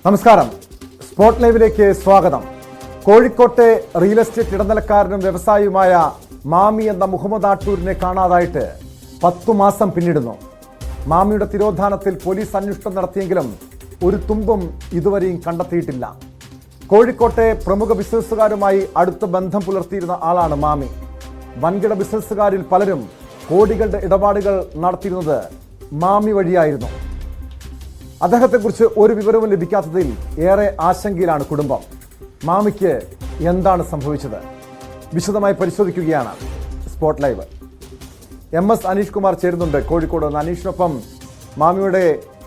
നമസ്കാരം. സ്പോട്ട് ലൈവിലേക്ക് സ്വാഗതം. കോഴിക്കോട്ടെ റിയൽ എസ്റ്റേറ്റ് ഇടനിലക്കാരനും വ്യവസായിയുമായ മാമി എന്ന മുഹമ്മദ് ആട്ടൂരിനെ കാണാതായിട്ട് 10 മാസം പിന്നിടുന്നു. മാമിയുടെ തിരോധാനത്തിൽ പോലീസ് അന്വേഷണം നടത്തിയെങ്കിലും ഒരു തുമ്പും ഇതുവരെയും കണ്ടെത്തിയിട്ടില്ല. കോഴിക്കോട്ടെ പ്രമുഖ ബിസിനസ്സുകാരുമായി അടുത്ത ബന്ധം പുലർത്തിയിരുന്ന ആളാണ് മാമി. വൻകിട ബിസിനസ്സുകാരിൽ പലരും കോടികളുടെ ഇടപാടുകൾ നടത്തിയിരുന്നത് മാമി വഴിയായിരുന്നു. അദ്ദേഹത്തെക്കുറിച്ച് ഒരു വിവരവും ലഭിക്കാത്തതിൽ ഏറെ ആശങ്കയിലാണ് കുടുംബം. മാമിക്ക് എന്താണ് സംഭവിച്ചത്? വിശദമായി പരിശോധിക്കുകയാണ് spot live. MS Aneesh Kumar ചേരുന്നുണ്ട് കോഴിക്കോട്. അനീഷിനൊപ്പം മാമിയുടെ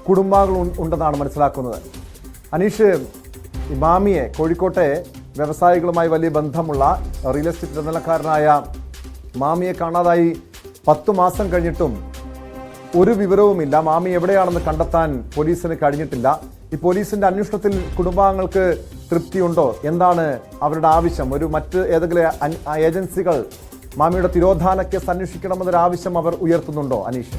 കുടുംബാംഗങ്ങൾ ഉണ്ടെന്നാണ് മനസ്സിലാക്കുന്നത്. അനീഷ്, ഈ മാമിയെ, കോഴിക്കോട്ടെ വ്യവസായികളുമായി വലിയ ബന്ധമുള്ള റിയൽ എസ്റ്റേറ്റ് ഇടനിലക്കാരനായ മാമിയെ കാണാതായി 10 മാസം കഴിഞ്ഞിട്ടും ഒരു വിവരവുമില്ല. മാമി എവിടെയാണെന്ന് കണ്ടെത്താൻ പോലീസിന് കഴിഞ്ഞിട്ടില്ല. ഈ പോലീസിന്റെ അന്വേഷണത്തിൽ കുടുംബാംഗങ്ങൾക്ക് തൃപ്തിയുണ്ടോ? എന്താണ് അവരുടെ ആവശ്യം? മറ്റ് ഏതെങ്കിലും ഏജൻസികൾ മാമിയുടെ തിരോധാന കേസ് അന്വേഷിക്കണമെന്നൊരു ആവശ്യം അവർ ഉയർത്തുന്നുണ്ടോ? അനീഷ്,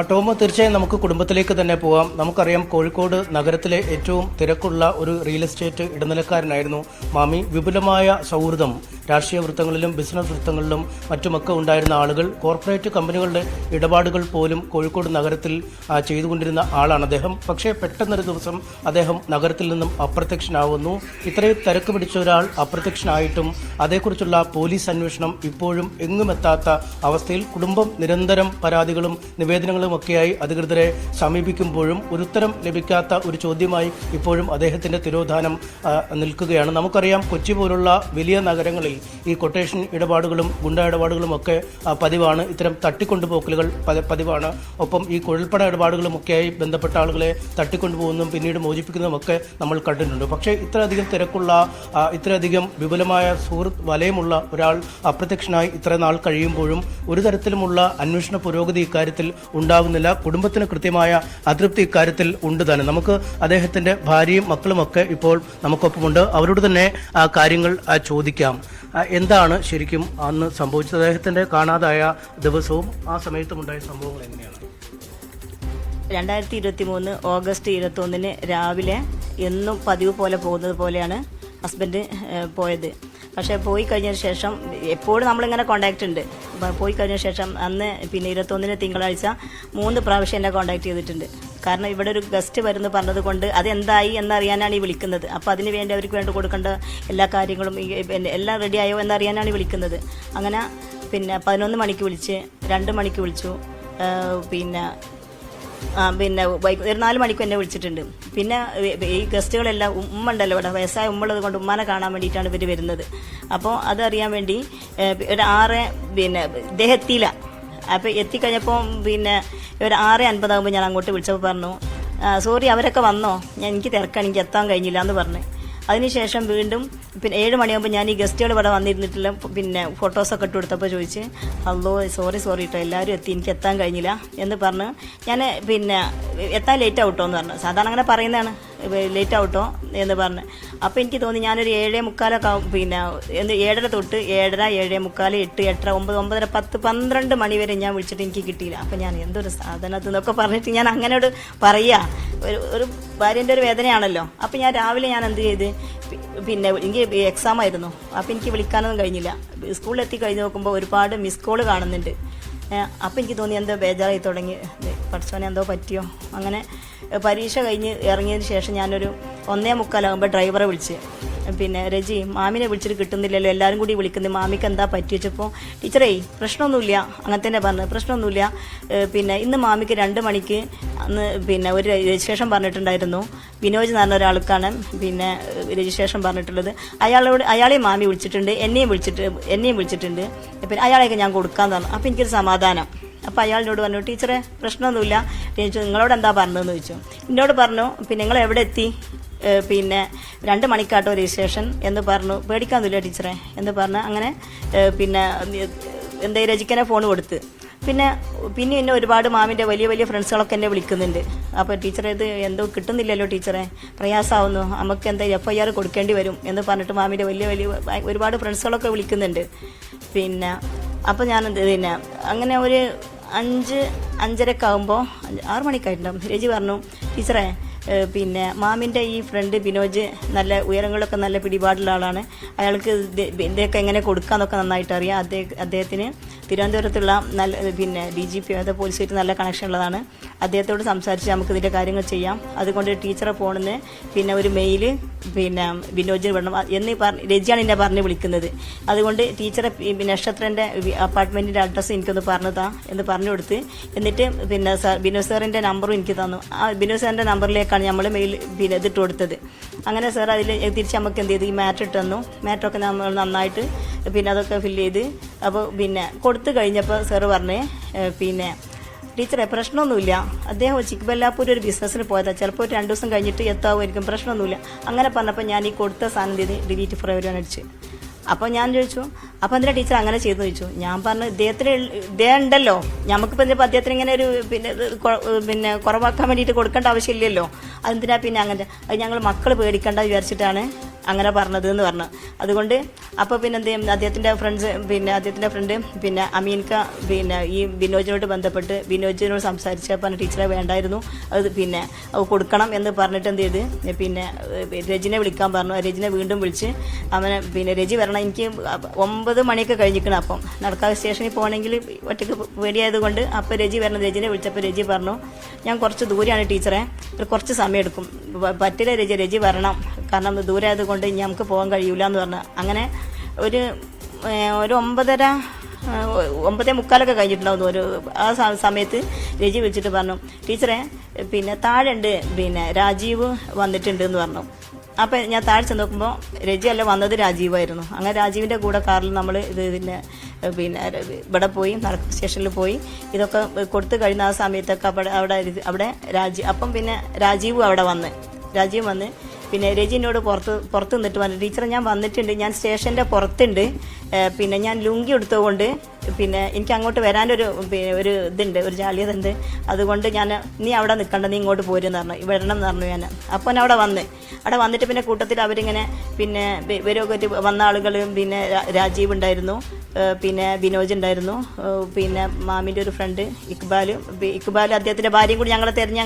ടോമോ, തീർച്ചയായും നമുക്ക് കുടുംബത്തിലേക്ക് തന്നെ പോകാം. നമുക്കറിയാം, കോഴിക്കോട് നഗരത്തിലെ ഏറ്റവും തിരക്കുള്ള ഒരു റിയൽ എസ്റ്റേറ്റ് ഇടനിലക്കാരനായിരുന്നു മാമി. വിപുലമായ സൗഹൃദം രാഷ്ട്രീയ വൃത്തങ്ങളിലും ബിസിനസ് വൃത്തങ്ങളിലും മറ്റുമൊക്കെ ഉണ്ടായിരുന്ന ആളുകൾ, കോർപ്പറേറ്റ് കമ്പനികളുടെ ഇടപാടുകൾ പോലും കോഴിക്കോട് നഗരത്തിൽ ചെയ്തുകൊണ്ടിരുന്ന ആളാണ് അദ്ദേഹം. പക്ഷേ പെട്ടെന്നൊരു ദിവസം അദ്ദേഹം നഗരത്തിൽ നിന്നും അപ്രത്യക്ഷനാവുന്നു. ഇത്രയും തിരക്ക് പിടിച്ച ഒരാൾ അപ്രത്യക്ഷനായിട്ടും അതേക്കുറിച്ചുള്ള പോലീസ് അന്വേഷണം ഇപ്പോഴും എങ്ങുമെത്താത്ത അവസ്ഥയിൽ കുടുംബം നിരന്തരം പരാതികളും നിവേദനങ്ങളും ഒക്കെയായി അധികൃതരെ സമീപിക്കുമ്പോഴും ഒരു ഉത്തരം ലഭിക്കാത്ത ഒരു ചോദ്യമായി ഇപ്പോഴും അദ്ദേഹത്തിന്റെ തിരോധാനം നിൽക്കുകയാണ്. നമുക്കറിയാം, കൊച്ചി പോലുള്ള വലിയ നഗരങ്ങളിൽ ഈ കൊട്ടേഷൻ ഇടപാടുകളും ഗുണ്ട ഇടപാടുകളും ഒക്കെ പതിവാണ്. ഇത്തരം തട്ടിക്കൊണ്ടുപോക്കലുകൾ പതിവാണ്. ഒപ്പം ഈ കുഴൽപ്പണ ഇടപാടുകളും ഒക്കെയായി ബന്ധപ്പെട്ട ആളുകളെ തട്ടിക്കൊണ്ടുപോകുന്നതും പിന്നീട് മോചിപ്പിക്കുന്നതും ഒക്കെ നമ്മൾ കണ്ടിട്ടുണ്ട്. പക്ഷേ ഇത്രയധികം തിരക്കുള്ള, ഇത്രയധികം വിപുലമായ സുഹൃത്ത് വലയമുള്ള ഒരാൾ അപ്രത്യക്ഷനായി ഇത്ര നാൾ കഴിയുമ്പോഴും ഒരു തരത്തിലുമുള്ള അന്വേഷണ പുരോഗതി ഇക്കാര്യത്തിൽ ഉണ്ടാകുന്നില്ല. കുടുംബത്തിന് കൃത്യമായ അതൃപ്തി ഇക്കാര്യത്തിൽ ഉണ്ട് തന്നെ. നമുക്ക് അദ്ദേഹത്തിന്റെ ഭാര്യയും മക്കളുമൊക്കെ ഇപ്പോൾ നമുക്കൊപ്പമുണ്ട്. അവരോട് തന്നെ ആ കാര്യങ്ങൾ ചോദിക്കാം. എന്താണ് ശരിക്കും അന്ന് സംഭവിച്ചത്? അദ്ദേഹത്തിന്റെ കാണാതായ ദിവസവും ആ സമയത്തും ഉണ്ടായ സംഭവങ്ങൾ എങ്ങനെയാണ്? 2023 ഓഗസ്റ്റ് 21 രാവിലെ എന്നും പതിവ് പോലെ പോകുന്നത് പോലെയാണ് ഹസ്ബൻഡ് പോയത്. പക്ഷേ പോയി കഴിഞ്ഞതിന് ശേഷം എപ്പോഴും നമ്മളിങ്ങനെ കോണ്ടാക്റ്റ് ഉണ്ട്. പോയി കഴിഞ്ഞ ശേഷം അന്ന് പിന്നെ 21 തിങ്കളാഴ്ച 3 പ്രാവശ്യം എന്നെ കോണ്ടാക്ട് ചെയ്തിട്ടുണ്ട്. കാരണം ഇവിടെ ഒരു ഗസ്റ്റ് വരുന്നു പറഞ്ഞത് കൊണ്ട് അതെന്തായി എന്നറിയാനാണ് ഈ വിളിക്കുന്നത്. അപ്പോൾ അതിന് വേണ്ടി അവർക്ക് വേണ്ടി കൊടുക്കേണ്ട എല്ലാ കാര്യങ്ങളും എല്ലാം റെഡിയായോ എന്നറിയാനാണ് ഈ വിളിക്കുന്നത്. അങ്ങനെ പിന്നെ 11 മണിക്ക് വിളിച്ച്, 2 മണിക്ക് വിളിച്ചു, പിന്നെ 4 മണിക്കും എന്നെ വിളിച്ചിട്ടുണ്ട്. പിന്നെ ഈ ഗസ്റ്റുകളെല്ലാം ഉമ്മ ഉണ്ടല്ലോ ഇവിടെ, വയസ്സായ ഉമ്മയുള്ളത് കൊണ്ട് ഉമ്മാനെ കാണാൻ വേണ്ടിയിട്ടാണ് ഇവർ വരുന്നത്. അപ്പോൾ അതറിയാൻ വേണ്ടി ഒരു 6 പിന്നെ ഇദ്ദേഹം എത്തിയില്ല. അപ്പോൾ എത്തിക്കഴിഞ്ഞപ്പോൾ പിന്നെ ഒരു 6:50 ഞാൻ അങ്ങോട്ട് വിളിച്ചപ്പോൾ പറഞ്ഞു, സോറി അവരൊക്കെ വന്നോ, എനിക്ക് തിരക്കാണ്, എനിക്ക് എത്താൻ കഴിഞ്ഞില്ല എന്ന് പറഞ്ഞു. അതിനുശേഷം വീണ്ടും പിന്നെ 7 മണിയാകുമ്പോൾ ഞാൻ ഈ ഗസ്റ്റുകൾ ഇവിടെ വന്നിരുന്നിട്ടില്ല, പിന്നെ ഫോട്ടോസൊക്കെ ഇട്ട് കൊടുത്തപ്പോൾ ചോദിച്ച്, അല്ലോ സോറി കേട്ടോ, എല്ലാവരും എത്തി, എനിക്ക് എത്താൻ കഴിഞ്ഞില്ല എന്ന് പറഞ്ഞ് ഞാൻ പിന്നെ എത്താൻ ലേറ്റ് ആവട്ടോ എന്ന് പറഞ്ഞു. സാധാരണ അങ്ങനെ പറയുന്നതാണ്, ലേറ്റ് ആവട്ടോ എന്ന് പറഞ്ഞ്. അപ്പോൾ എനിക്ക് തോന്നി ഞാനൊരു 7:45 പിന്നെ 7:30 തൊട്ട് 7:30, 7:45, 8, 8:30, 9, 9:30, 10, 12 മണി വരെ ഞാൻ വിളിച്ചിട്ട് എനിക്ക് കിട്ടിയില്ല. അപ്പോൾ ഞാൻ എന്തൊരു സാധനത്തിൽ നിന്നൊക്കെ പറഞ്ഞിട്ട് ഞാൻ അങ്ങനെയോട് പറയുക, ഒരു ഭാര്യൻ്റെ ഒരു വേദനയാണല്ലോ. അപ്പോൾ ഞാൻ രാവിലെ ഞാൻ എന്ത് ചെയ്ത്, പിന്നെ എനിക്ക് എക്സാം ആയിരുന്നു. അപ്പോൾ എനിക്ക് വിളിക്കാനൊന്നും കഴിഞ്ഞില്ല. സ്കൂളിലെത്തി കഴിഞ്ഞ് നോക്കുമ്പോൾ ഒരുപാട് മിസ് കോൾ കാണുന്നുണ്ട്. അപ്പോൾ എനിക്ക് തോന്നി എന്തോ ബേജാറായി തുടങ്ങി, പഠിച്ചവനെ എന്തോ പറ്റിയോ. അങ്ങനെ പരീക്ഷ കഴിഞ്ഞ് ഇറങ്ങിയതിന് ശേഷം ഞാനൊരു 1:45 ഡ്രൈവറെ വിളിച്ച്, പിന്നെ രജി മാമിനെ വിളിച്ചിട്ട് കിട്ടുന്നില്ലല്ലോ, എല്ലാവരും കൂടി വിളിക്കുന്നത്, മാമിക്ക് എന്താ പറ്റി വെച്ചപ്പോൾ ടീച്ചറേ പ്രശ്നമൊന്നുമില്ല, അങ്ങനെ തന്നെ പറഞ്ഞു, പ്രശ്നമൊന്നുമില്ല. പിന്നെ ഇന്ന് മാമിക്ക് 2 മണിക്ക് അന്ന് പിന്നെ ഒരു രജിസ്ട്രേഷൻ പറഞ്ഞിട്ടുണ്ടായിരുന്നു. വിനോജ് എന്ന് പറഞ്ഞ ഒരാൾക്കാണ് പിന്നെ രജിസ്ട്രേഷൻ പറഞ്ഞിട്ടുള്ളത്. അയാളെയും മാമി വിളിച്ചിട്ടുണ്ട്, എന്നെയും വിളിച്ചിട്ടുണ്ട്. പിന്നെ അയാളെയൊക്കെ ഞാൻ കൊടുക്കാമെന്ന് പറഞ്ഞു. അപ്പോൾ എനിക്കൊരു സമാധാനം. അപ്പോൾ അയാളിനോട് പറഞ്ഞു, ടീച്ചറെ പ്രശ്നമൊന്നുമില്ല, ടീച്ചർ നിങ്ങളോട് എന്താ പറഞ്ഞതെന്ന് ചോദിച്ചു. എന്നോട് പറഞ്ഞു, പിന്നെ നിങ്ങൾ എവിടെ എത്തി, പിന്നെ 2 മണിക്കാട്ടോ രജിസ്ട്രേഷൻ എന്ന് പറഞ്ഞു. പേടിക്കാന്നില്ല ടീച്ചറെ എന്ന് പറഞ്ഞ് അങ്ങനെ പിന്നെ എന്താ രജിക്കനെ ഫോൺ കൊടുത്ത്. പിന്നെ ഒരുപാട് മാമിൻ്റെ വലിയ ഫ്രണ്ട്സുകളൊക്കെ എന്നെ വിളിക്കുന്നുണ്ട്. അപ്പോൾ ടീച്ചറെ ഇത് എന്തോ കിട്ടുന്നില്ലല്ലോ ടീച്ചറെ, പ്രയാസമാവുന്നു, നമുക്ക് എന്താ FIR കൊടുക്കേണ്ടി വരും എന്ന് പറഞ്ഞിട്ട് മാമിൻ്റെ ഒരുപാട് ഫ്രണ്ട്സുകളൊക്കെ വിളിക്കുന്നുണ്ട്. അപ്പോൾ ഞാൻ പിന്നെ അങ്ങനെ ഒരു 5 5:30 ആകുമ്പോൾ 6 മണിക്കായിട്ടുണ്ടാവും. രജി പറഞ്ഞു, ടീച്ചറെ പിന്നെ മാമിൻ്റെ ഈ ഫ്രണ്ട് ബിനോജ് നല്ല ഉയരങ്ങളൊക്കെ നല്ല പിടിപാടുള്ള ആളാണ്, അയാൾക്ക് ഇതൊക്കെ എങ്ങനെ കൊടുക്കാമെന്നൊക്കെ നന്നായിട്ട് അറിയാം. അദ്ദേഹത്തിന് തിരുവനന്തപുരത്തുള്ള നല്ല പിന്നെ DGP അതായത് പോലീസുമായിട്ട് നല്ല കണക്ഷൻ ഉള്ളതാണ്. അദ്ദേഹത്തോട് സംസാരിച്ച് നമുക്ക് ഇതിൻ്റെ കാര്യങ്ങൾ ചെയ്യാം. അതുകൊണ്ട് ടീച്ചറെ ഫോണിൽ നിന്ന് പിന്നെ ഒരു മെയില് പിന്നെ ബിനോജിന് വിടണം എന്ന് രജിയാണ് എന്നെ പറഞ്ഞ് വിളിക്കുന്നത്. അതുകൊണ്ട് ടീച്ചറെ നക്ഷത്രൻ്റെ അപ്പാർട്ട്മെൻറ്റിൻ്റെ അഡ്രസ്സ് എനിക്കൊന്ന് പറഞ്ഞതാ എന്ന് പറഞ്ഞു കൊടുത്ത്, എന്നിട്ട് പിന്നെ ബിനോജ് സാറിൻ്റെ നമ്പറും എനിക്ക് തന്നു. ആ ബിനോജ് സാറിൻ്റെ നമ്പറിലേക്കാണ് നമ്മൾ മെയിൽ പിന്നെ ഇതിട്ട് കൊടുത്തത്. അങ്ങനെ സാർ അതിൽ തിരിച്ച് നമുക്ക് എന്ത് ചെയ്തു, ഈ മാറ്റർ ഇട്ട് തന്നു. മാറ്ററൊക്കെ നമ്മൾ നന്നായിട്ട് പിന്നെ അതൊക്കെ ഫില്ല് ചെയ്ത് അപ്പോൾ പിന്നെ കൊടുത്തു കഴിഞ്ഞപ്പോൾ സാറ് പറഞ്ഞേ പിന്നെ ടീച്ചറെ പ്രശ്നമൊന്നുമില്ല, അദ്ദേഹം ചിക്ബല്ലാപ്പൂർ ഒരു ബിസിനസ്സിന് പോയതാണ്, ചിലപ്പോൾ 2 ദിവസം കഴിഞ്ഞിട്ട് എത്താവുമായിരിക്കും, പ്രശ്നമൊന്നുമില്ല. അങ്ങനെ പറഞ്ഞപ്പോൾ ഞാൻ ഈ കൊടുത്ത സാധനം ഡിലീറ്റ് ഫോർ എവരിവൺ അടിച്ച്. അപ്പോൾ ഞാൻ ചോദിച്ചു, അപ്പോൾ എന്തിനാ ടീച്ചർ അങ്ങനെ ചെയ്തു ചോദിച്ചു. ഞാൻ പറഞ്ഞു, ഇദ്ദേഹം ഉണ്ടല്ലോ, നമുക്കിപ്പോൾ ഇതിപ്പോൾ അദ്ദേഹത്തിന് ഇങ്ങനെ ഒരു പിന്നെ കുറവാക്കാൻ വേണ്ടിയിട്ട് കൊടുക്കേണ്ട ആവശ്യമില്ലല്ലോ, അതെന്തിനാ പിന്നെ അങ്ങനെ, അത് ഞങ്ങൾ മക്കൾ പേടിക്കേണ്ട വിചാരിച്ചിട്ടാണ് അങ്ങനെ പറഞ്ഞത് എന്ന് പറഞ്ഞു. അതുകൊണ്ട് അപ്പോൾ പിന്നെ എന്ത് ചെയ്യും, അദ്ദേഹത്തിൻ്റെ ഫ്രണ്ട് പിന്നെ അമീൻക പിന്നെ ഈ ബിനോജിനോട് ബന്ധപ്പെട്ട് ബിനോജിനോട് സംസാരിച്ചപ്പോൾ ടീച്ചറെ വേണ്ടായിരുന്നു, അത് പിന്നെ അത് കൊടുക്കണം എന്ന് പറഞ്ഞിട്ട് എന്ത് ചെയ്ത് പിന്നെ രജിനെ വിളിക്കാൻ പറഞ്ഞു. രജിനെ വീണ്ടും വിളിച്ച് അവനെ പിന്നെ രജി വരണം, എനിക്ക് 9 മണിയൊക്കെ കഴിഞ്ഞിരിക്കണം, അപ്പം നടക്കാവ് സ്റ്റേഷനിൽ പോകണമെങ്കിൽ ഒറ്റയ്ക്ക് പേടിയായതുകൊണ്ട് അപ്പോൾ രജി വരണം. രജിനെ വിളിച്ചപ്പോൾ രജി പറഞ്ഞു, ഞാൻ കുറച്ച് ദൂരെയാണ് ടീച്ചറെ, കുറച്ച് സമയം എടുക്കും, പറ്റില്ല രജി വരണം, കാരണം ദൂരെ ആയതുകൊണ്ട് നമുക്ക് പോകാൻ കഴിയില്ല എന്ന് പറഞ്ഞു. അങ്ങനെ ഒരു 9:45 കഴിഞ്ഞിട്ടുണ്ടാവുന്നു. ആ സമയത്ത് രജി വിളിച്ചിട്ട് പറഞ്ഞു, ടീച്ചറെ പിന്നെ താഴെ ഉണ്ട് പിന്നെ രാജീവ് വന്നിട്ടുണ്ട് എന്ന് പറഞ്ഞു. അപ്പം ഞാൻ താഴെ ചെന്ന് നോക്കുമ്പോൾ രജി അല്ല വന്നത്, രാജീവായിരുന്നു. അങ്ങനെ രാജീവിൻ്റെ കൂടെ കാറിൽ നമ്മൾ പിന്നെ ഇവിടെ പോയി സ്റ്റേഷനിൽ പോയി ഇതൊക്കെ കൊടുത്തു കഴിഞ്ഞ ആ സമയത്തൊക്കെ അവിടെ അപ്പം പിന്നെ രാജീവ് വന്ന് പിന്നെ രജിനോട് പുറത്ത് നിന്നിട്ട് പറഞ്ഞു, ടീച്ചറെ ഞാൻ വന്നിട്ടുണ്ട്, ഞാൻ സ്റ്റേഷൻ്റെ പുറത്തുണ്ട്, പിന്നെ ഞാൻ ലുങ്കി എടുത്തുകൊണ്ട് പിന്നെ എനിക്ക് അങ്ങോട്ട് വരാനൊരു ഒരു ഇതുണ്ട്, ഒരു ജാള്യത ഉണ്ട്, അതുകൊണ്ട് ഞാൻ നീ അവിടെ നിൽക്കണ്ട, നീ ഇങ്ങോട്ട് പോരുമെന്ന് പറഞ്ഞു, വരണം എന്ന് പറഞ്ഞു ഞാൻ. അപ്പോൾ ഞാൻ അവിടെ വന്നിട്ട് പിന്നെ കൂട്ടത്തിൽ അവരിങ്ങനെ പിന്നെ ഇവരൊക്കെ വന്ന ആളുകൾ പിന്നെ രാജീവ് ഉണ്ടായിരുന്നു, പിന്നെ ബിനോജ് ഉണ്ടായിരുന്നു, പിന്നെ മാമിൻ്റെ ഒരു ഫ്രണ്ട് ഇക്ബാൽ അദ്ദേഹത്തിൻ്റെ ഭാര്യയും കൂടി ഞങ്ങളെ തിരഞ്ഞ്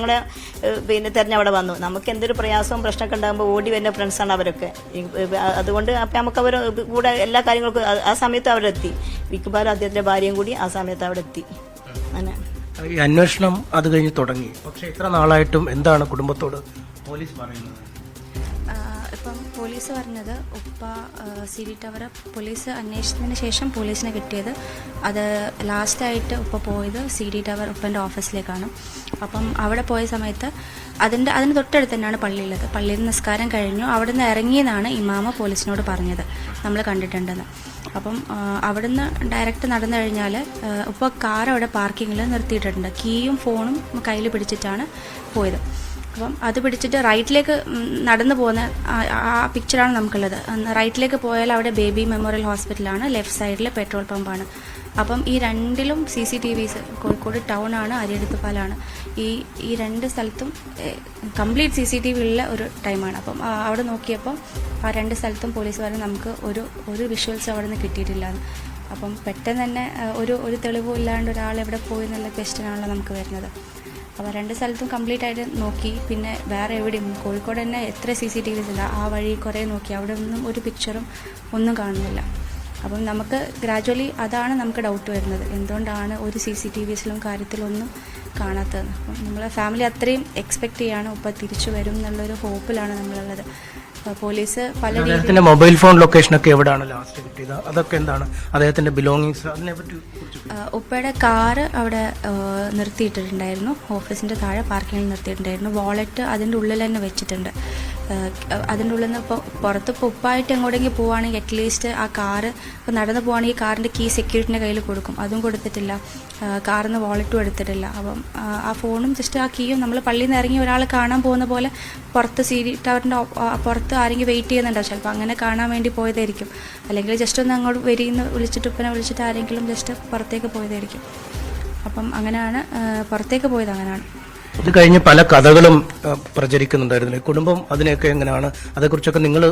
അവിടെ വന്നു. നമുക്ക് എന്തൊരു പ്രയാസവും പ്രശ്നമൊക്കെ ഉണ്ടാകുമ്പോൾ ഓടി വരുന്ന ഫ്രണ്ട്സാണ് അവരൊക്കെ. അതുകൊണ്ട് അപ്പം നമുക്ക് അവർ കൂടെ എല്ലാ കാര്യങ്ങൾക്കും ആ സമയത്ത് അവരെത്തി. ഇക്ബാലും അദ്ദേഹത്തിൻ്റെ ഭാര്യയും കൂടി ആ സമയത്ത് അവിടെ എത്തി. അങ്ങനെ ഈ അന്വേഷണം അത് കഴിഞ്ഞ് തുടങ്ങി. പക്ഷേ ഇത്ര നാളായിട്ടും എന്താണ് കുടുംബത്തോട് പോലീസ് പറയുന്നത്? ഇപ്പം പോലീസ് പറഞ്ഞത് ഉപ്പ CD ടവർ പോലീസ് അന്വേഷണത്തിന് ശേഷം പോലീസിനെ കിട്ടിയത്, അത് ലാസ്റ്റായിട്ട് ഉപ്പ പോയത് CD ടവർ ഉപ്പൻ്റെ ഓഫീസിലേക്കാണ്. അപ്പം അവിടെ പോയ സമയത്ത് അതിന് തൊട്ടടുത്ത് തന്നെയാണ് പള്ളിയുള്ളത്. പള്ളിയിൽ നിസ്കാരം കഴിഞ്ഞു, അവിടെ നിന്ന് ഇറങ്ങിയെന്നാണ് ഇമാമ പോലീസിനോട് പറഞ്ഞത്, നമ്മൾ കണ്ടിട്ടുണ്ടെന്ന്. അപ്പം അവിടുന്ന് ഡയറക്റ്റ് നടന്നു കഴിഞ്ഞാൽ ഉപ്പ കാർ അവിടെ പാർക്കിങ്ങിൽ നിർത്തിയിട്ടുണ്ട്, കീയും ഫോണും കയ്യിൽ പിടിച്ചിട്ടാണ് പോയത്. അപ്പം അത് പിടിച്ചിട്ട് റൈറ്റിലേക്ക് നടന്നു പോകുന്ന ആ പിക്ചറാണ് നമുക്കുള്ളത്. റൈറ്റിലേക്ക് പോയാൽ അവിടെ ബേബി മെമ്മോറിയൽ ഹോസ്പിറ്റലാണ്, ലെഫ്റ്റ് സൈഡിൽ പെട്രോൾ പമ്പാണ്. അപ്പം ഈ രണ്ടിലും CCTVs കോഴിക്കോട് ടൗൺ ആണ്, അരിയടുത്തുപാലാണ്, ഈ 2 സ്ഥലത്തും കംപ്ലീറ്റ് CCTV ഉള്ള ഒരു ടൈമാണ്. അപ്പം അവിടെ നോക്കിയപ്പോൾ ആ 2 സ്ഥലത്തും പോലീസ് പറഞ്ഞ് നമുക്ക് ഒരു വിഷ്വൽസ് അവിടെ നിന്ന് കിട്ടിയിട്ടില്ലാന്ന്. അപ്പം പെട്ടെന്ന് തന്നെ ഒരു തെളിവും ഇല്ലാണ്ട് ഒരാൾ എവിടെ പോയി എന്നുള്ള ക്വസ്റ്റ്യനാണല്ലോ നമുക്ക് വരുന്നത്. അപ്പോൾ 2 സ്ഥലത്തും കംപ്ലീറ്റ് ആയിട്ട് നോക്കി, പിന്നെ വേറെ എവിടെയും കോഴിക്കോട് തന്നെ എത്ര CCTVs ഇല്ല, ആ വഴി കുറേ നോക്കി, അവിടെ ഒന്നും ഒരു പിക്ചറും ഒന്നും കാണുന്നില്ല. അപ്പം നമുക്ക് ഗ്രാജുവലി അതാണ് നമുക്ക് ഡൗട്ട് വരുന്നത്, എന്തുകൊണ്ടാണ് ഒരു CCTVസിലും കാര്യത്തിലൊന്നും കാണാത്തത്. അപ്പം നമ്മളെ ഫാമിലി അത്രയും എക്സ്പെക്റ്റ് ചെയ്യാണ് ഉപ്പ തിരിച്ചു വരും എന്നുള്ളൊരു ഹോപ്പിലാണ് നമ്മളുള്ളത്. പോലീസ് പല അദ്ദേഹത്തിന്റെ മൊബൈൽ ഫോൺ ലൊക്കേഷനൊക്കെ എവിടെയാണ് ലാസ്റ്റ് കിട്ടിയത്, അതൊക്കെ എന്താണ് അദ്ദേഹത്തിന്റെ ബിലോങ്ങിങ്സ്, അതിനെപ്പറ്റി ഉപ്പയുടെ കാറ് അവിടെ നിർത്തിയിട്ടിട്ടുണ്ടായിരുന്നു, ഓഫീസിൻ്റെ താഴെ പാർക്കിങ്ങിൽ നിർത്തിയിട്ടുണ്ടായിരുന്നു. വാളറ്റ് അതിൻ്റെ ഉള്ളിൽ തന്നെ വെച്ചിട്ടുണ്ട്. അതിൻ്റെ ഉള്ളിൽ നിന്ന് ഇപ്പോൾ പുറത്ത് ഉപ്പായിട്ട് എങ്ങോട്ടെങ്കിലും പോവുകയാണെങ്കിൽ അറ്റ്ലീസ്റ്റ് ആ കാറ് ഇപ്പോൾ നടന്നു പോവുകയാണെങ്കിൽ കാറിൻ്റെ കീ സെക്യൂരിറ്റിൻ്റെ കയ്യിൽ കൊടുക്കും, അതും കൊടുത്തിട്ടില്ല. കാറിൽ നിന്ന് വാളറ്റും എടുത്തിട്ടില്ല. അപ്പം ആ ഫോണും ജസ്റ്റ് ആ കീയും നമ്മൾ പള്ളിയിൽ നിന്ന് ഇറങ്ങി ഒരാൾ കാണാൻ പോകുന്ന പോലെ പുറത്ത് CD ടവറിൻ്റെ പുറത്ത് ആരെങ്കിലും വെയിറ്റ് ചെയ്യുന്നുണ്ടാവും, ചിലപ്പോൾ അങ്ങനെ കാണാൻ വേണ്ടി പോയതായിരിക്കും. അല്ലെങ്കിൽ ജസ്റ്റ് ഒന്ന് അങ്ങോട്ട് വരിയെന്ന് ഉപ്പനെ വിളിച്ചിട്ട് ആരെങ്കിലും ജസ്റ്റ് പുറത്തേക്ക് പോയതായിരിക്കും. അപ്പം അങ്ങനെയാണ് പുറത്തേക്ക് പോയത്. അങ്ങനെയാണ് ഇത് കഴിഞ്ഞ് പല കഥകളും പ്രചരിക്കുന്നുണ്ടായിരുന്നു. ഈ കുടുംബം അതിനെയൊക്കെ എങ്ങനെയാണ്, അതേക്കുറിച്ചൊക്കെ നിങ്ങൾ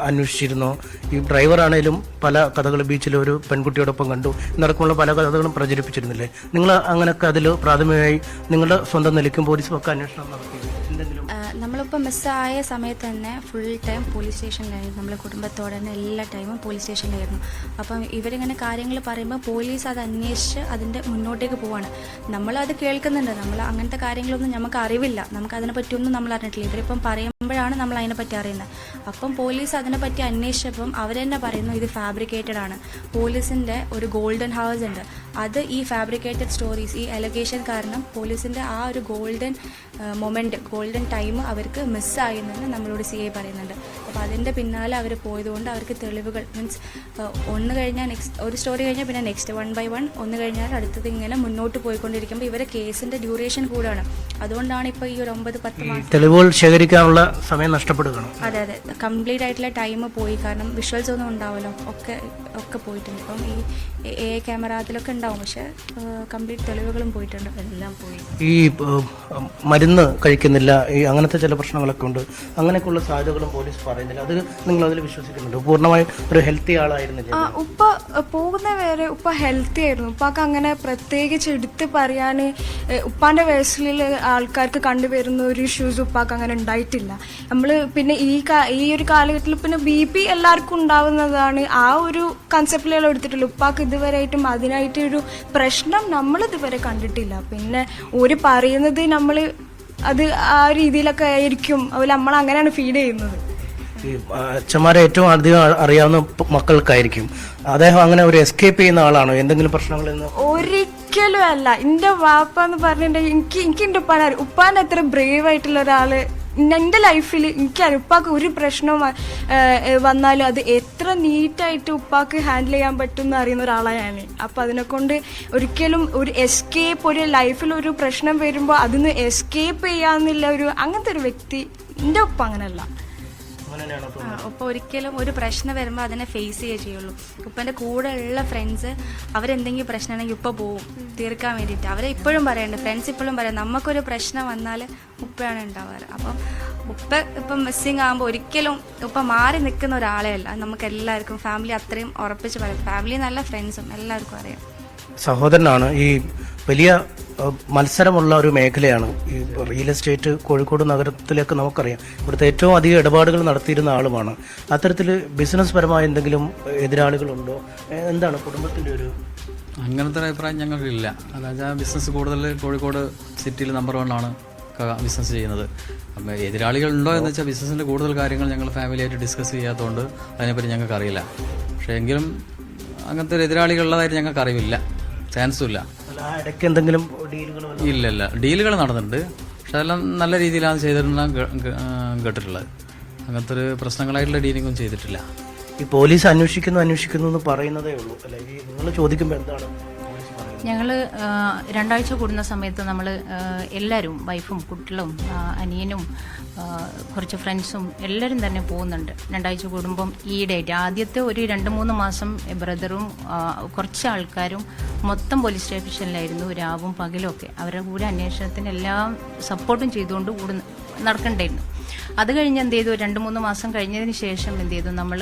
അന്വേഷിച്ചിരുന്നോ? ഈ ഡ്രൈവറാണേലും പല കഥകൾ ബീച്ചിൽ ഒരു പെൺകുട്ടിയോടൊപ്പം കണ്ടു എന്നടക്കമുള്ള പല കഥകളും പ്രചരിപ്പിച്ചിരുന്നില്ലേ? നിങ്ങൾ അങ്ങനെയൊക്കെ അതിൽ പ്രാഥമികമായി നിങ്ങളുടെ സ്വന്തം നിലയ്ക്കും പോലീസും ഒക്കെ അന്വേഷണം നടത്തി എന്തെങ്കിലും? നമ്മളിപ്പോൾ മിസ്സായ സമയത്ത് തന്നെ ഫുൾ ടൈം പോലീസ് സ്റ്റേഷനിലായിരുന്നു. നമ്മൾ കുടുംബത്തോടെ തന്നെ എല്ലാ ടൈമും പോലീസ് സ്റ്റേഷനിലായിരുന്നു. അപ്പം ഇവരിങ്ങനെ കാര്യങ്ങൾ പറയുമ്പോൾ പോലീസ് അത് അന്വേഷിച്ച് അതിൻ്റെ മുന്നോട്ടേക്ക് പോവാണ്. നമ്മളത് കേൾക്കുന്നുണ്ട്. നമ്മൾ അങ്ങനത്തെ കാര്യങ്ങളൊന്നും നമുക്ക് അറിവില്ല, നമുക്ക് അതിനെപ്പറ്റിയൊന്നും നമ്മൾ അറിഞ്ഞിട്ടില്ല. ഇവരിപ്പം പറയുമ്പോഴാണ് നമ്മൾ അതിനെപ്പറ്റി അറിയുന്നത്. അപ്പം പോലീസ് അതിനെപ്പറ്റി അന്വേഷിച്ചപ്പം അവർ തന്നെ പറയുന്നു ഇത് ഫാബ്രിക്കേറ്റഡ് ആണ്. പോലീസിൻ്റെ ഒരു ഗോൾഡൻ ഹവേഴ്സ് ഉണ്ട്, അത് ഈ ഫാബ്രിക്കേറ്റഡ് സ്റ്റോറീസ്, ഈ അലഗേഷൻ കാരണം പോലീസിൻ്റെ ആ ഒരു ഗോൾഡൻ മൊമെൻറ്റ്, ഗോൾഡൻ ടൈം അവർക്ക് മിസ്സായെന്ന് നമ്മളോട് CI പറയുന്നുണ്ട്. അപ്പോൾ അതിൻ്റെ പിന്നാലെ അവർ പോയതുകൊണ്ട് അവർക്ക് തെളിവുകൾ മീൻസ് ഒന്ന് കഴിഞ്ഞാൽ നെക്സ്റ്റ് ഒരു സ്റ്റോറി കഴിഞ്ഞാൽ പിന്നെ നെക്സ്റ്റ് 1 by 1 ഒന്ന് കഴിഞ്ഞാൽ അടുത്തത് ഇങ്ങനെ മുന്നോട്ട് പോയിക്കൊണ്ടിരിക്കുമ്പോൾ ഇവരെ കേസിൻ്റെ ഡ്യൂറേഷൻ കൂടാണ്. അതുകൊണ്ടാണ് ഇപ്പോൾ ഈ ഒരു 9-10 മാസം തെളിവുകൾ ശേഖരിക്കാനുള്ള സമയം നഷ്ടപ്പെടുകയാണ്. അതെ അതെ, കംപ്ലീറ്റ് ആയിട്ടുള്ള ടൈം പോയി. കാരണം വിഷ്വൽസ് ഒന്നും ഉണ്ടാവുമല്ലോ, ഒക്കെ പോയിട്ടുണ്ട്. ഇപ്പം ഈ AI ക്യാമറ അതിലൊക്കെ ഉണ്ടാവും, പക്ഷെ കംപ്ലീറ്റ് തെളിവുകളും പോയിട്ടുണ്ട്, എല്ലാം പോയി. ഈ മരുന്ന് കഴിക്കുന്നില്ല, ഈ അങ്ങനത്തെ ചില പ്രശ്നങ്ങളൊക്കെ ഉണ്ട്, അങ്ങനെയൊക്കെയുള്ള സാധ്യതകളും പോലീസ് പറയുന്നില്ല. അത് നിങ്ങൾ അതിൽ വിശ്വസിക്കുന്നുണ്ട്? പൂർണ്ണമായും ഒരു ഹെൽത്തി ആളായിരുന്നില്ല? ഉപ്പ പോകുന്ന വരെ ഉപ്പ ഹെൽത്തി ആയിരുന്നു. ഉപ്പാക്ക് അങ്ങനെ പ്രത്യേകിച്ച് എടുത്ത് പറയാൻ ഉപ്പാന്റെ വയസ്സിൽ ആൾക്കാർക്ക് കണ്ടുവരുന്ന ഒരു ഇഷ്യൂസ് ഉപ്പാക്ക് അങ്ങനെ ഉണ്ടായിട്ടില്ല. നമ്മൾ പിന്നെ ഈ ഒരു കാലഘട്ടത്തിൽ പിന്നെ BP എല്ലാവർക്കും ഉണ്ടാവുന്നതാണ്. ആ ഒരു കൺസെപ്റ്റിലെല്ലാം എടുത്തിട്ടുള്ളൂ. ഉപ്പാക്ക് ഇതുവരെയായിട്ടും അതിനായിട്ട് ഒരു പ്രശ്നം നമ്മൾ ഇതുവരെ കണ്ടിട്ടില്ല. പിന്നെ ഒരു പറയുന്നത് നമ്മൾ അത് ആ രീതിയിലൊക്കെ ആയിരിക്കും, അതുപോലെ നമ്മൾ അങ്ങനെയാണ് ഫീൽ ചെയ്യുന്നത്. ഈ അച്ഛന്മാരെ ഏറ്റവും അധികം അറിയാവുന്ന മക്കൾക്കായിരിക്കും. അദ്ദേഹം അങ്ങനെ ഒരു എസ്കേപ്പ് ചെയ്യുന്ന ആളാണോ എന്തെങ്കിലും പ്രശ്നങ്ങളിൽ നിന്ന്? ഒരിക്കലും അല്ല. എന്റെ വാപ്പ എന്ന് പറഞ്ഞിട്ടുണ്ടെങ്കിൽ എനിക്ക് എന്റെ ഉപ്പാനെ അറിയാം. ഉപ്പാന്റെ അത്ര ബ്രേവ് ആയിട്ടുള്ള ഒരാള് എൻ്റെ ലൈഫിൽ എനിക്കറിയാം. ഉപ്പാക്ക് ഒരു പ്രശ്നവും വന്നാലും അത് എത്ര നീറ്റായിട്ട് ഉപ്പാക്ക് ഹാൻഡിൽ ചെയ്യാൻ പറ്റും എന്ന് അറിയുന്ന ഒരാളാണ് ഞാൻ. അപ്പം അതിനെക്കൊണ്ട് ഒരിക്കലും ഒരു എസ്കേപ്പ്, ഒരു ലൈഫിൽ ഒരു പ്രശ്നം വരുമ്പോൾ അതിന് എസ്കേപ്പ് ചെയ്യാന്നില്ല ഒരു അങ്ങനത്തെ ഒരു വ്യക്തി എൻ്റെ ഉപ്പ അങ്ങനെയല്ല. ഉപ്പ ഒരിക്കലും ഒരു പ്രശ്നം വരുമ്പോൾ അതിനെ ഫേസ് ചെയ്യുകയേ ചെയ്യുള്ളൂ. ഉപ്പൻ്റെ കൂടെ ഉള്ള ഫ്രണ്ട്സ് അവരെന്തെങ്കിലും പ്രശ്നമാണെങ്കിൽ ഉപ്പ പോവും തീർക്കാൻ വേണ്ടിയിട്ട്. അവരെ ഇപ്പോഴും പറയുന്നുണ്ട്, ഫ്രണ്ട്സ് ഇപ്പോഴും പറയാം നമുക്കൊരു പ്രശ്നം വന്നാൽ ഉപ്പയാണ് ഉണ്ടാവാറ്. അപ്പം ഉപ്പ ഇപ്പം മിസ്സിങ് ആകുമ്പോൾ ഒരിക്കലും ഉപ്പ മാറി നിൽക്കുന്ന ഒരാളെ അല്ല. നമുക്ക് എല്ലാവർക്കും ഫാമിലി അത്രയും ഉറപ്പിച്ച് പറയാം. ഫാമിലി നല്ല ഫ്രണ്ട്സും എല്ലാവർക്കും അറിയാം. സഹോദരനാണ്. ഈ വലിയ മത്സരമുള്ള ഒരു മേഖലയാണ് ഈ റിയൽ എസ്റ്റേറ്റ്. കോഴിക്കോട് നഗരത്തിലേക്ക് നമുക്കറിയാം, ഇവിടുത്തെ ഏറ്റവും അധികം ഇടപാടുകൾ നടത്തിയിരുന്ന ആളുമാണ്. അത്തരത്തിൽ ബിസിനസ് പരമായ എന്തെങ്കിലും എതിരാളികളുണ്ടോ? എന്താണ് കുടുംബത്തിൻ്റെ ഒരു അങ്ങനത്തെ ഒരു അഭിപ്രായം ഞങ്ങൾക്കില്ല. അതായത് ബിസിനസ് കൂടുതൽ കോഴിക്കോട് സിറ്റിയിൽ നമ്പർ 1 ആണ് ബിസിനസ് ചെയ്യുന്നത്. അപ്പം എതിരാളികളുണ്ടോ എന്ന് വെച്ചാൽ ബിസിനസ്സിൻ്റെ കൂടുതൽ കാര്യങ്ങൾ ഞങ്ങൾ ഫാമിലിയായിട്ട് ഡിസ്കസ് ചെയ്യാത്തതുകൊണ്ട് അതിനെപ്പറ്റി ഞങ്ങൾക്ക് അറിയില്ല. പക്ഷേ എങ്കിലും അങ്ങനത്തെ ഒരു എതിരാളികളുള്ളതായിട്ട് ഞങ്ങൾക്ക് അറിവില്ല, ചാൻസും ഇല്ല. ഇടയ്ക്ക് എന്തെങ്കിലും ഇല്ല, ഡീലുകൾ നടന്നിട്ടുണ്ട്, പക്ഷെ അതെല്ലാം നല്ല രീതിയിലാണ് ചെയ്തിട്ടുണ്ടെന്നാണ് കേട്ടിട്ടുള്ളത്. അങ്ങനത്തെ ഒരു പ്രശ്നങ്ങളായിട്ടുള്ള ഡീലിംഗും ചെയ്തിട്ടില്ല. ഈ പോലീസ് അന്വേഷിക്കുന്നു എന്ന് പറയുന്നതേ ഉള്ളൂ, അല്ലെങ്കിൽ നിങ്ങൾ ചോദിക്കുമ്പോൾ എന്താണ്? ഞങ്ങൾ 2 ആഴ്ച കൂടുന്ന സമയത്ത് നമ്മൾ എല്ലാവരും വൈഫും കുട്ടികളും അനിയനും കുറച്ച് ഫ്രണ്ട്സും എല്ലാവരും തന്നെ പോകുന്നുണ്ട് 2 ആഴ്ച കൂടുമ്പം. ഈയിടെയായിട്ട് ആദ്യത്തെ ഒരു 2-3 മാസം ബ്രദറും കുറച്ച് ആൾക്കാരും മൊത്തം പോലീസ് സ്റ്റേഷനിലായിരുന്നു, രാവും പകലും ഒക്കെ. അവരുടെ കൂടെ അന്വേഷണത്തിന് എല്ലാം സപ്പോർട്ടും ചെയ്തുകൊണ്ട് കൂടെ നടക്കണ്ടായിരുന്നു. അത് കഴിഞ്ഞ് എന്ത് ചെയ്തു, 2-3 മാസം കഴിഞ്ഞതിന് ശേഷം എന്ത് ചെയ്തു, നമ്മൾ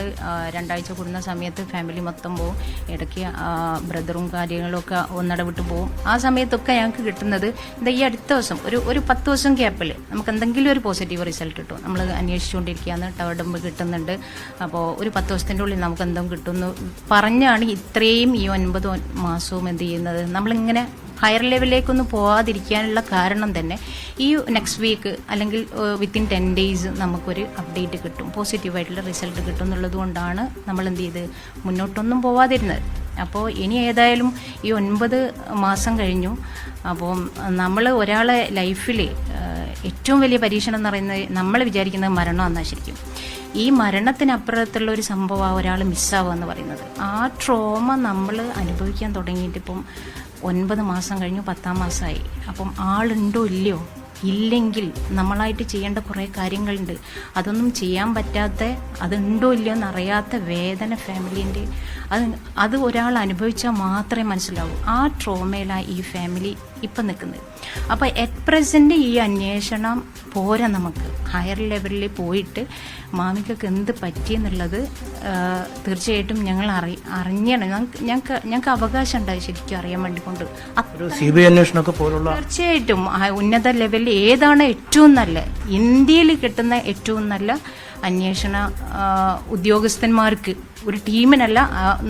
2 ആഴ്ച കൂടുന്ന സമയത്ത് ഫാമിലി മൊത്തം പോകും. ഇടയ്ക്ക് ബ്രദറും കാര്യങ്ങളൊക്കെ ഒന്നിടവിട്ട് പോകും. ആ സമയത്തൊക്കെ ഞങ്ങൾക്ക് കിട്ടുന്നത് എന്താ, ഈ അടുത്ത ദിവസം ഒരു 10 ദിവസം ഗ്യാപ്പിൽ നമുക്ക് എന്തെങ്കിലും ഒരു പോസിറ്റീവ് റിസൾട്ട് കിട്ടും. നമ്മൾ അന്വേഷിച്ചുകൊണ്ടിരിക്കുകയാണ്, ടവഡമ്പ് കിട്ടുന്നുണ്ട്, അപ്പോൾ ഒരു 10 ദിവസത്തിൻ്റെ ഉള്ളിൽ നമുക്ക് എന്തെങ്കിലും കിട്ടുമെന്ന് പറഞ്ഞാണ് ഇത്രയും ഈ 9 മാസവും എന്ത് ചെയ്യുന്നത്. നമ്മളിങ്ങനെ ഹയർ ലെവലിലേക്കൊന്നും പോകാതിരിക്കാനുള്ള കാരണം തന്നെ ഈ നെക്സ്റ്റ് വീക്ക് അല്ലെങ്കിൽ വിത്തിൻ 10 days നമുക്കൊരു അപ്ഡേറ്റ് കിട്ടും, പോസിറ്റീവായിട്ടുള്ള റിസൾട്ട് കിട്ടും എന്നുള്ളത് കൊണ്ടാണ് നമ്മൾ എന്ത് ചെയ്ത് മുന്നോട്ടൊന്നും പോവാതിരുന്നത്. അപ്പോൾ ഇനി ഏതായാലും ഈ 9 മാസം കഴിഞ്ഞു. അപ്പോൾ നമ്മൾ ഒരാളെ ലൈഫിൽ ഏറ്റവും വലിയ പരീക്ഷണം എന്ന് പറയുന്നത് നമ്മൾ വിചാരിക്കുന്നത് മരണമെന്നാണ്. ശരിക്കും ഈ മരണത്തിനപ്പുറത്തുള്ള ഒരു സംഭവമാണ് ഒരാൾ മിസ്സാവുക എന്ന് പറയുന്നത്. ആ ട്രോമ നമ്മൾ അനുഭവിക്കാൻ തുടങ്ങിയിട്ട് ഇപ്പം 9 മാസം കഴിഞ്ഞു, 10-ാം മാസമായി. അപ്പം ആളുണ്ടോ ഇല്ലയോ, ഇല്ലെങ്കിൽ നമ്മളായിട്ട് ചെയ്യേണ്ട കുറേ കാര്യങ്ങളുണ്ട്. അതൊന്നും ചെയ്യാൻ പറ്റാത്ത, അതുണ്ടോ ഇല്ലയോ എന്നറിയാത്ത വേദന ഫാമിലീൻ്റെ അത് ഒരാൾ അനുഭവിച്ചാൽ മാത്രമേ മനസ്സിലാവൂ. ആ ട്രോമയിലാണ് ഈ ഫാമിലി ഇപ്പം നിൽക്കുന്നത്. അപ്പോൾ അറ്റ് പ്രസൻറ്റ് ഈ അന്വേഷണം പോരാ, നമുക്ക് ഹയർ ലെവലിൽ പോയിട്ട് മാമിക്കൊക്കെ എന്ത് പറ്റിയെന്നുള്ളത് തീർച്ചയായിട്ടും ഞങ്ങൾ അറിഞ്ഞണം. ഞങ്ങൾക്ക് അവകാശം ഉണ്ടായി ശരിക്കും അറിയാൻ വേണ്ടി കൊണ്ട്. CBI അന്വേഷണമൊക്കെ പോലുള്ള തീർച്ചയായിട്ടും ഉന്നത ലെവലിൽ ഏതാണ് ഏറ്റവും നല്ല, ഇന്ത്യയിൽ കിട്ടുന്ന ഏറ്റവും നല്ല അന്വേഷണ ഉദ്യോഗസ്ഥന്മാർക്ക്, ഒരു ടീമിനല്ല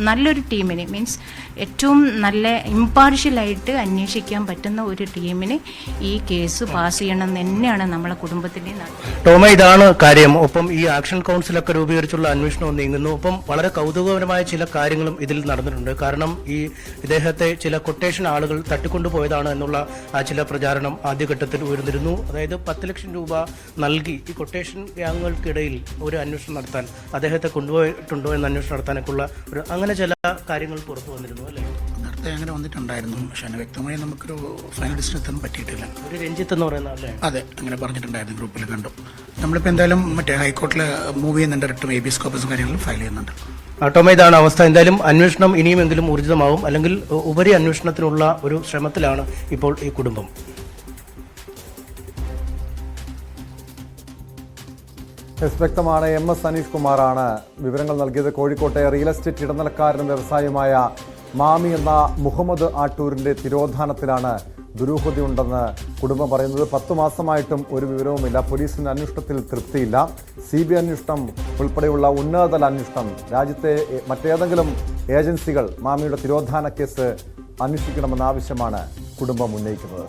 നല്ലൊരു ടീമിന്, മീൻസ് ഏറ്റവും നല്ല ഇമ്പാർഷ്യലായിട്ട് അന്വേഷിക്കാൻ പറ്റുന്ന ഒരു ടീമിന് ഈ കേസ് പാസ് ചെയ്യണം തന്നെയാണ് നമ്മളെ കുടുംബത്തിൻ്റെ. ടോമ, ഇതാണ് കാര്യം. ഒപ്പം ഈ ആക്ഷൻ കൗൺസിലൊക്കെ രൂപീകരിച്ചുള്ള അന്വേഷണം നീങ്ങുന്നു. ഒപ്പം വളരെ കൗതുകപരമായ ചില കാര്യങ്ങളും ഇതിൽ നടന്നിട്ടുണ്ട്. കാരണം ഈ ഇദ്ദേഹത്തെ ചില കൊട്ടേഷൻ ആളുകൾ തട്ടിക്കൊണ്ടുപോയതാണ് എന്നുള്ള ചില പ്രചാരണം ആദ്യഘട്ടത്തിൽ ഉയർന്നിരുന്നു. അതായത് 10 ലക്ഷം രൂപ നൽകി ഈ കൊട്ടേഷൻ ഗ്യാങ്ങുകൾക്കിടയിൽ ഒരു അന്വേഷണം നടത്താൻ അദ്ദേഹത്തെ കൊണ്ടുപോയിട്ടുണ്ടോ എന്ന് അന്വേഷണം നടത്താനൊക്കെയുള്ള ഒരു അങ്ങനെ ചില കാര്യങ്ങൾ പുറത്തു വന്നിരുന്നു അല്ലേ? നേരത്തെ അങ്ങനെ വന്നിട്ടുണ്ടായിരുന്നു, പക്ഷെ അങ്ങനെ വ്യക്തമായി നമുക്കൊരു ഫൈനൽ ഡിസിഷൻ എത്താൻ പറ്റിയിട്ടില്ല. ഒരു രഞ്ജിത്ത് എന്ന് പറയുന്ന അല്ലേ? അതെ, അങ്ങനെ പറഞ്ഞിട്ടുണ്ടായിരുന്നു, ഗ്രൂപ്പിൽ കണ്ടു. നമ്മളിപ്പോൾ എന്തായാലും മറ്റേ ഹൈക്കോർട്ടിൽ മൂവ് ചെയ്യുന്നുണ്ട്, റിട്ടും ABS കോപ്പസും കാര്യങ്ങളും ഫയൽ ചെയ്യുന്നുണ്ട്. ടോമ, ഇതാണ് അവസ്ഥ. എന്തായാലും അന്വേഷണം ഇനിയുമെങ്കിലും ഊർജിതമാവും, അല്ലെങ്കിൽ ഉപരി അന്വേഷണത്തിനുള്ള ഒരു ശ്രമത്തിലാണ് ഇപ്പോൾ ഈ കുടുംബം. വ്യക്തമാണ്. MS അനീഷ് കുമാറാണ് വിവരങ്ങൾ നൽകിയത്. കോഴിക്കോട്ടെ റിയൽ എസ്റ്റേറ്റ് ഇടനിലക്കാരനും വ്യവസായിയുമായ മാമി എന്ന മുഹമ്മദ് ആട്ടൂരിന്റെ തിരോധാനത്തിലാണ് ദുരൂഹതയുണ്ടെന്ന് കുടുംബം പറയുന്നത്. 10 മാസമായിട്ടും ഒരു വിവരവുമില്ല. പോലീസിന്റെ അന്വേഷണത്തിൽ തൃപ്തിയില്ല. CBI അന്വേഷണം ഉൾപ്പെടെയുള്ള ഉന്നതതല അന്വേഷണം, രാജ്യത്തെ മറ്റേതെങ്കിലും ഏജൻസികൾ മാമിയുടെ തിരോധാന കേസ് അന്വേഷിക്കണമെന്ന ആവശ്യമാണ് കുടുംബം ഉന്നയിക്കുന്നത്.